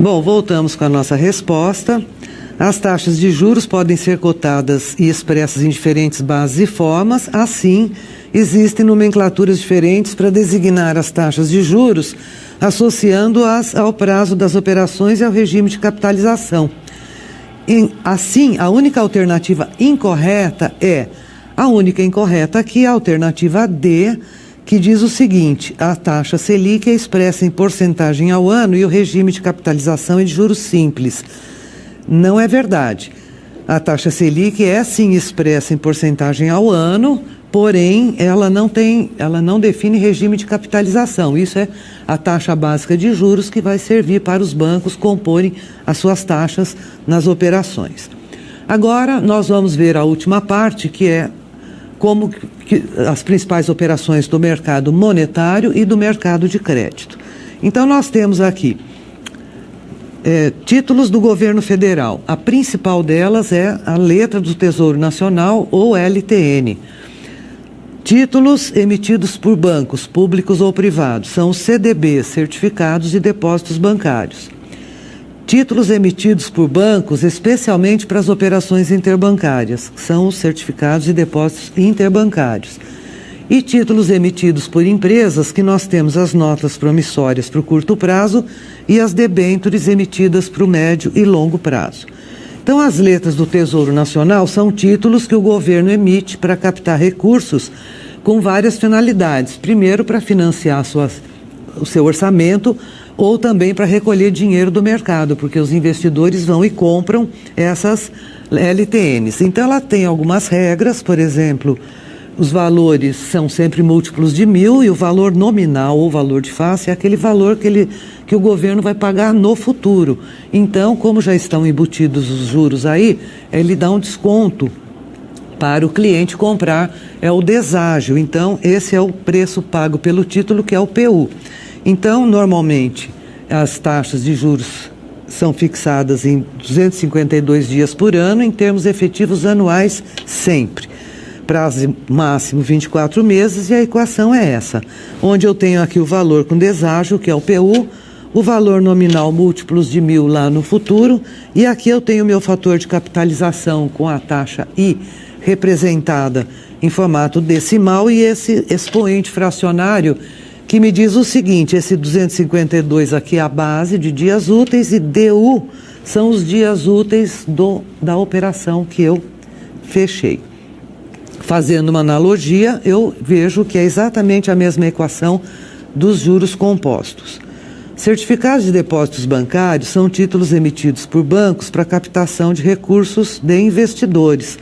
Bom, voltamos com a nossa resposta. As taxas de juros podem ser cotadas e expressas em diferentes bases e formas. Assim, existem nomenclaturas diferentes para designar as taxas de juros, associando-as ao prazo das operações e ao regime de capitalização. Assim, a única alternativa incorreta é a única incorreta aqui, a alternativa D, que diz o seguinte: a taxa Selic é expressa em porcentagem ao ano e o regime de capitalização é de juros simples. Não é verdade. A taxa Selic é sim expressa em porcentagem ao ano, porém ela não define regime de capitalização. Isso é a taxa básica de juros que vai servir para os bancos comporem as suas taxas nas operações. Agora nós vamos ver a última parte, que é como que as principais operações do mercado monetário e do mercado de crédito. Então nós temos aqui títulos do governo federal. A principal delas é a letra do Tesouro Nacional, ou LTN. Títulos emitidos por bancos públicos ou privados são os CDBs, Certificados de Depósitos Bancários. Títulos emitidos por bancos, especialmente para as operações interbancárias, são os Certificados de Depósitos Interbancários. E títulos emitidos por empresas, que nós temos as notas promissórias para o curto prazo e as debêntures emitidas para o médio e longo prazo. Então, as letras do Tesouro Nacional são títulos que o governo emite para captar recursos com várias finalidades. Primeiro, para financiar o seu orçamento, ou também para recolher dinheiro do mercado, porque os investidores vão e compram essas LTNs. Então, ela tem algumas regras, por exemplo, os valores são sempre múltiplos de 1.000 e o valor nominal ou valor de face é aquele valor que o governo vai pagar no futuro. Então, como já estão embutidos os juros aí, ele dá um desconto para o cliente comprar, é o deságio. Então, esse é o preço pago pelo título, que é o PU. Então, normalmente, as taxas de juros são fixadas em 252 dias por ano, em termos efetivos anuais, sempre. Prazo máximo 24 meses, e a equação é essa, onde eu tenho aqui o valor com deságio, que é o PU, o valor nominal múltiplos de 1.000 lá no futuro, e aqui eu tenho o meu fator de capitalização com a taxa I representada em formato decimal e esse expoente fracionário que me diz o seguinte: esse 252 aqui é a base de dias úteis e DU são os dias úteis da operação que eu fechei. Fazendo uma analogia, eu vejo que é exatamente a mesma equação dos juros compostos. Certificados de depósitos bancários são títulos emitidos por bancos para captação de recursos de investidores.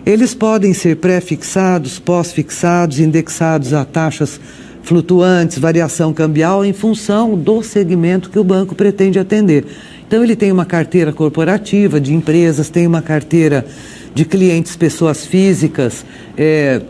Eles podem ser pré-fixados, pós-fixados, indexados a taxas flutuantes, variação cambial, em função do segmento que o banco pretende atender. Então, ele tem uma carteira corporativa de empresas, tem uma carteira de clientes, pessoas físicas,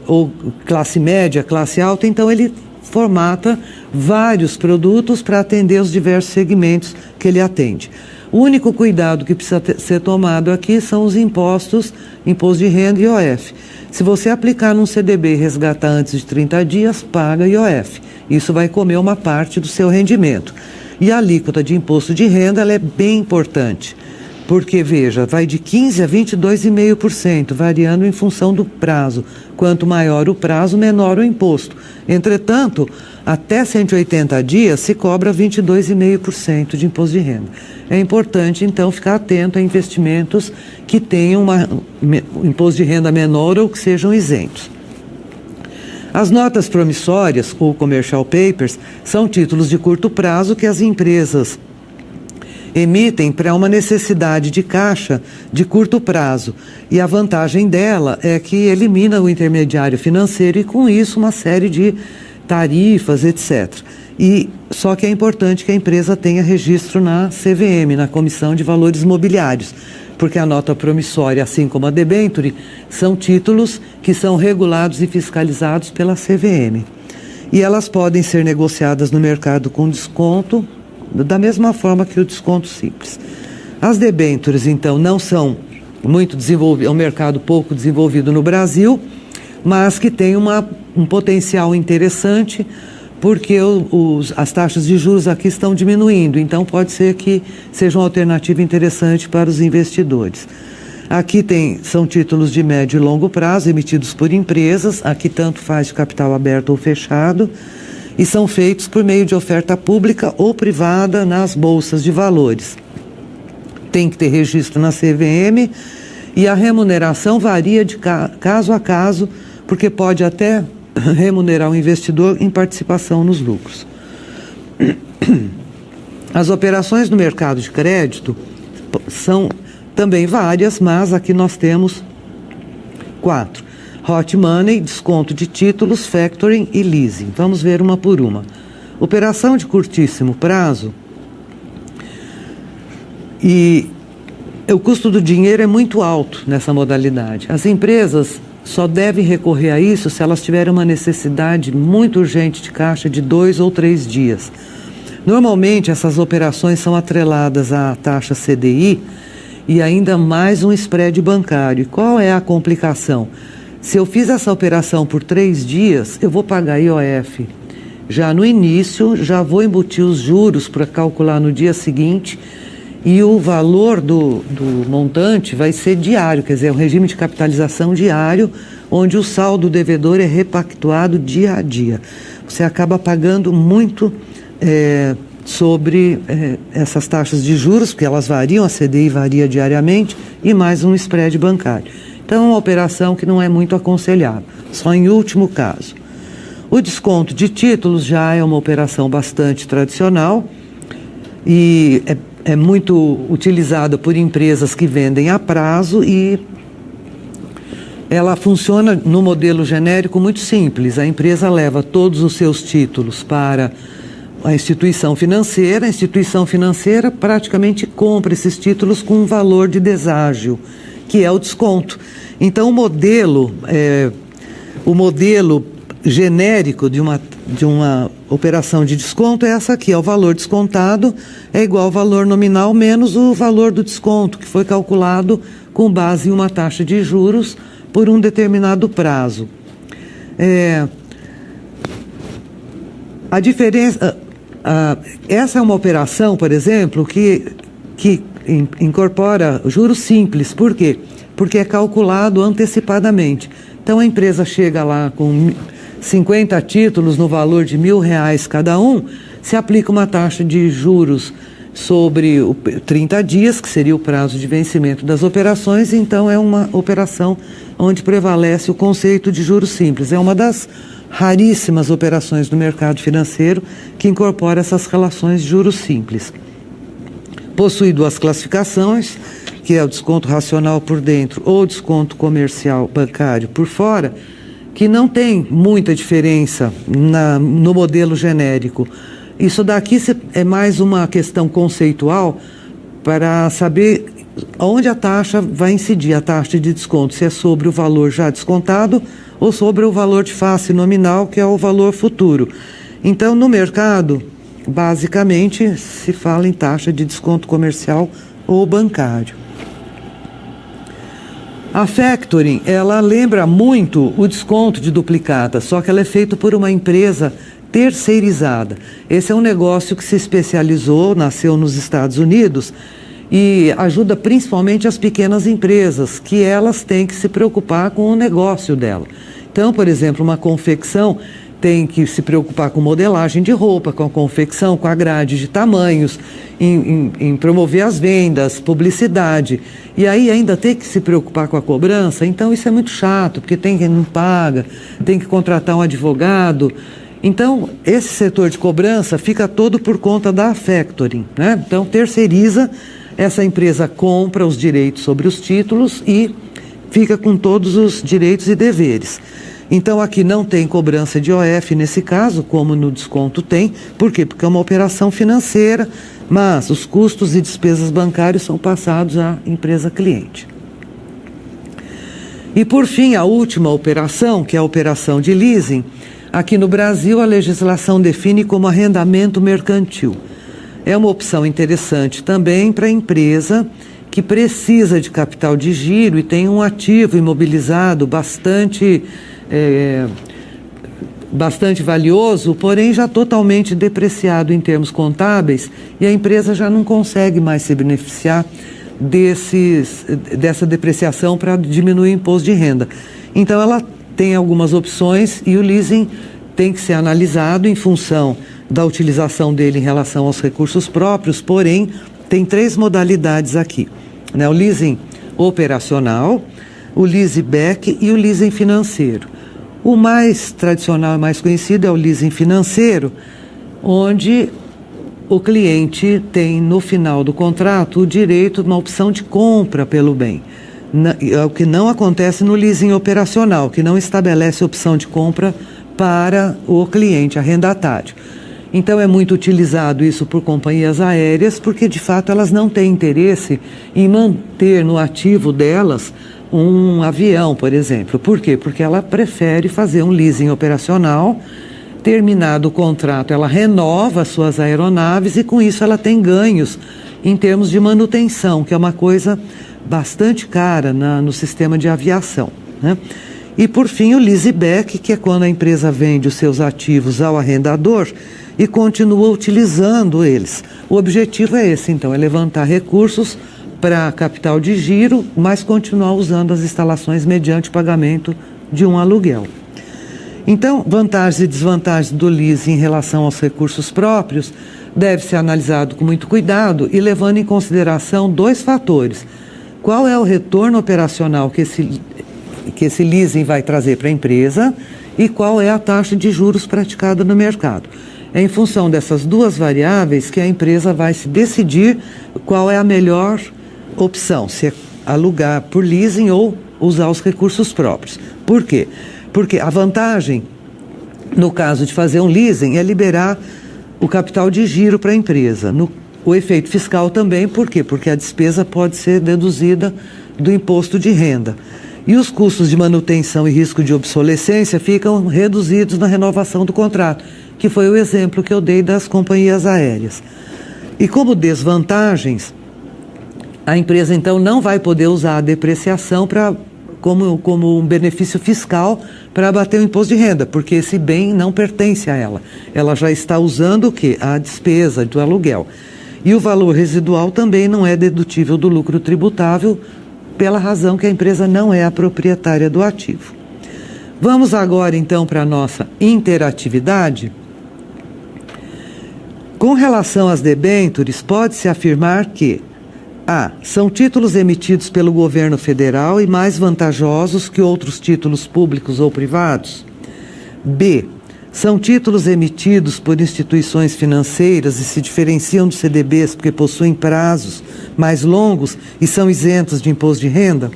ou classe média, classe alta. Então, ele formata vários produtos para atender os diversos segmentos que ele atende. O único cuidado que precisa ser tomado aqui são os impostos, imposto de renda e IOF. Se você aplicar num CDB e resgatar antes de 30 dias, paga IOF. Isso vai comer uma parte do seu rendimento. E a alíquota de imposto de renda, ela é bem importante, porque, veja, vai de 15% a 22,5%, variando em função do prazo. Quanto maior o prazo, menor o imposto. Entretanto, até 180 dias se cobra 22,5% de imposto de renda. É importante, então, ficar atento a investimentos que tenham um imposto de renda menor ou que sejam isentos. As notas promissórias, ou commercial papers, são títulos de curto prazo que as empresas emitem para uma necessidade de caixa de curto prazo. E a vantagem dela é que elimina o intermediário financeiro e, com isso, uma série de tarifas, etc. Só que é importante que a empresa tenha registro na CVM, na Comissão de Valores Mobiliários, porque a nota promissória, assim como a debênture, são títulos que são regulados e fiscalizados pela CVM. E elas podem ser negociadas no mercado com desconto, da mesma forma que o desconto simples. As debêntures, então, não são muito desenvolvidas, é um mercado pouco desenvolvido no Brasil, mas que tem um potencial interessante, porque as taxas de juros aqui estão diminuindo, então pode ser que seja uma alternativa interessante para os investidores. Aqui são títulos de médio e longo prazo emitidos por empresas, aqui tanto faz de capital aberto ou fechado, e são feitos por meio de oferta pública ou privada nas bolsas de valores. Tem que ter registro na CVM e a remuneração varia de caso a caso, porque pode até remunerar o investidor em participação nos lucros. As operações no mercado de crédito são também várias, mas aqui nós temos 4. Hot Money, desconto de títulos, factoring e leasing. Vamos ver uma por uma. Operação de curtíssimo prazo. E o custo do dinheiro é muito alto nessa modalidade. As empresas só devem recorrer a isso se elas tiverem uma necessidade muito urgente de caixa de 2 ou 3 dias. Normalmente, essas operações são atreladas à taxa CDI e ainda mais um spread bancário. E qual é a complicação? Se eu fiz essa operação por 3 dias, eu vou pagar IOF. Já no início, já vou embutir os juros para calcular no dia seguinte e o valor do montante vai ser diário, quer dizer, é um regime de capitalização diário, onde o saldo devedor é repactuado dia a dia. Você acaba pagando muito sobre essas taxas de juros, porque elas variam, a CDI varia diariamente, e mais um spread bancário. Então, é uma operação que não é muito aconselhável, só em último caso. O desconto de títulos já é uma operação bastante tradicional e é muito utilizada por empresas que vendem a prazo e ela funciona no modelo genérico muito simples. A empresa leva todos os seus títulos para a instituição financeira praticamente compra esses títulos com um valor de deságio, que é o desconto. Então, o modelo genérico de uma operação de desconto é essa aqui, o valor descontado é igual ao valor nominal menos o valor do desconto, que foi calculado com base em uma taxa de juros por um determinado prazo. A diferença... essa é uma operação, por exemplo, que incorpora juros simples. Por quê? Porque é calculado antecipadamente. Então, a empresa chega lá com 50 títulos no valor de R$1.000 cada um, se aplica uma taxa de juros sobre 30 dias, que seria o prazo de vencimento das operações, então é uma operação onde prevalece o conceito de juros simples. É uma das raríssimas operações do mercado financeiro que incorpora essas relações de juros simples. Possui 2 classificações, que é o desconto racional por dentro ou desconto comercial bancário por fora, que não tem muita diferença no modelo genérico. Isso daqui é mais uma questão conceitual para saber onde a taxa vai incidir, a taxa de desconto, se é sobre o valor já descontado ou sobre o valor de face nominal, que é o valor futuro. Então, no mercado, basicamente, se fala em taxa de desconto comercial ou bancário. A factoring, ela lembra muito o desconto de duplicata, só que ela é feita por uma empresa terceirizada. Esse é um negócio que se especializou, nasceu nos Estados Unidos e ajuda principalmente as pequenas empresas, que elas têm que se preocupar com o negócio dela. Então, por exemplo, uma confecção tem que se preocupar com modelagem de roupa, com a confecção, com a grade de tamanhos, em promover as vendas, publicidade. E aí ainda tem que se preocupar com a cobrança. Então isso é muito chato, porque tem quem não paga, tem que contratar um advogado. Então esse setor de cobrança fica todo por conta da factoring, né? Então terceiriza, essa empresa compra os direitos sobre os títulos e fica com todos os direitos e deveres. Então, aqui não tem cobrança de IOF nesse caso, como no desconto tem. Por quê? Porque é uma operação financeira, mas os custos e despesas bancários são passados à empresa cliente. E, por fim, a última operação, que é a operação de leasing, aqui no Brasil a legislação define como arrendamento mercantil. É uma opção interessante também para a empresa que precisa de capital de giro e tem um ativo imobilizado bastante bastante valioso, porém já totalmente depreciado em termos contábeis, e a empresa já não consegue mais se beneficiar dessa depreciação para diminuir o imposto de renda. Então ela tem algumas opções e o leasing tem que ser analisado em função da utilização dele em relação aos recursos próprios, porém tem 3 modalidades aqui, né? O leasing operacional, o leasing back e o leasing financeiro. O mais tradicional e mais conhecido é o leasing financeiro, onde o cliente tem no final do contrato o direito de uma opção de compra pelo bem. O que não acontece no leasing operacional, que não estabelece opção de compra para o cliente arrendatário. Então é muito utilizado isso por companhias aéreas, porque de fato elas não têm interesse em manter no ativo delas um avião, por exemplo. Por quê? Porque ela prefere fazer um leasing operacional. Terminado o contrato, ela renova suas aeronaves e com isso ela tem ganhos em termos de manutenção, que é uma coisa bastante cara no sistema de aviação, né? E por fim o leaseback, que é quando a empresa vende os seus ativos ao arrendador e continua utilizando eles. O objetivo é esse, então, é levantar recursos para capital de giro, mas continuar usando as instalações mediante pagamento de um aluguel. Então, vantagens e desvantagens do leasing em relação aos recursos próprios deve ser analisado com muito cuidado e levando em consideração 2 fatores. Qual é o retorno operacional que esse leasing vai trazer para a empresa e qual é a taxa de juros praticada no mercado. É em função dessas 2 variáveis que a empresa vai se decidir qual é a melhor opção, se é alugar por leasing ou usar os recursos próprios. Por quê? Porque a vantagem, no caso de fazer um leasing, é liberar o capital de giro para a empresa. O efeito fiscal também, por quê? Porque a despesa pode ser deduzida do imposto de renda. E os custos de manutenção e risco de obsolescência ficam reduzidos na renovação do contrato, que foi o exemplo que eu dei das companhias aéreas. E como desvantagens, a empresa então não vai poder usar a depreciação como um benefício fiscal para abater o imposto de renda, porque esse bem não pertence a ela. Ela já está usando o quê? A despesa do aluguel. E o valor residual também não é dedutível do lucro tributável, pela razão que a empresa não é a proprietária do ativo. Vamos agora então para a nossa interatividade. Com relação às debêntures, pode-se afirmar que A. São títulos emitidos pelo governo federal e mais vantajosos que outros títulos públicos ou privados. B. São títulos emitidos por instituições financeiras e se diferenciam dos CDBs porque possuem prazos mais longos e são isentos de imposto de renda.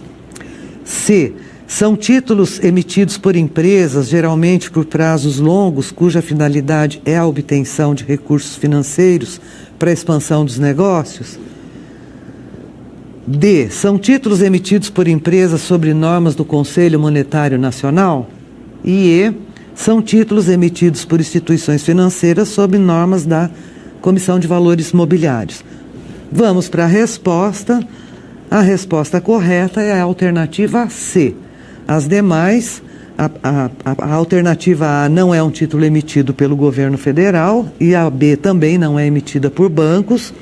C. São títulos emitidos por empresas, geralmente por prazos longos, cuja finalidade é a obtenção de recursos financeiros para a expansão dos negócios. D. São títulos emitidos por empresas sobre normas do Conselho Monetário Nacional. E E. São títulos emitidos por instituições financeiras sob normas da Comissão de Valores Mobiliários. Vamos para a resposta. A resposta correta é a alternativa C. As demais, a alternativa A não é um título emitido pelo governo federal e a B também não é emitida por bancos.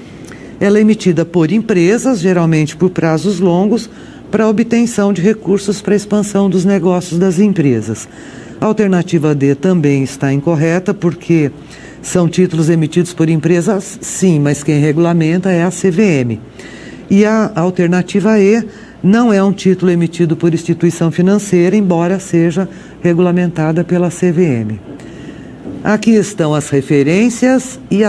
Ela é emitida por empresas, geralmente por prazos longos, para obtenção de recursos para a expansão dos negócios das empresas. A alternativa D também está incorreta, porque são títulos emitidos por empresas, sim, mas quem regulamenta é a CVM. E a alternativa E não é um título emitido por instituição financeira, embora seja regulamentada pela CVM. Aqui estão as referências e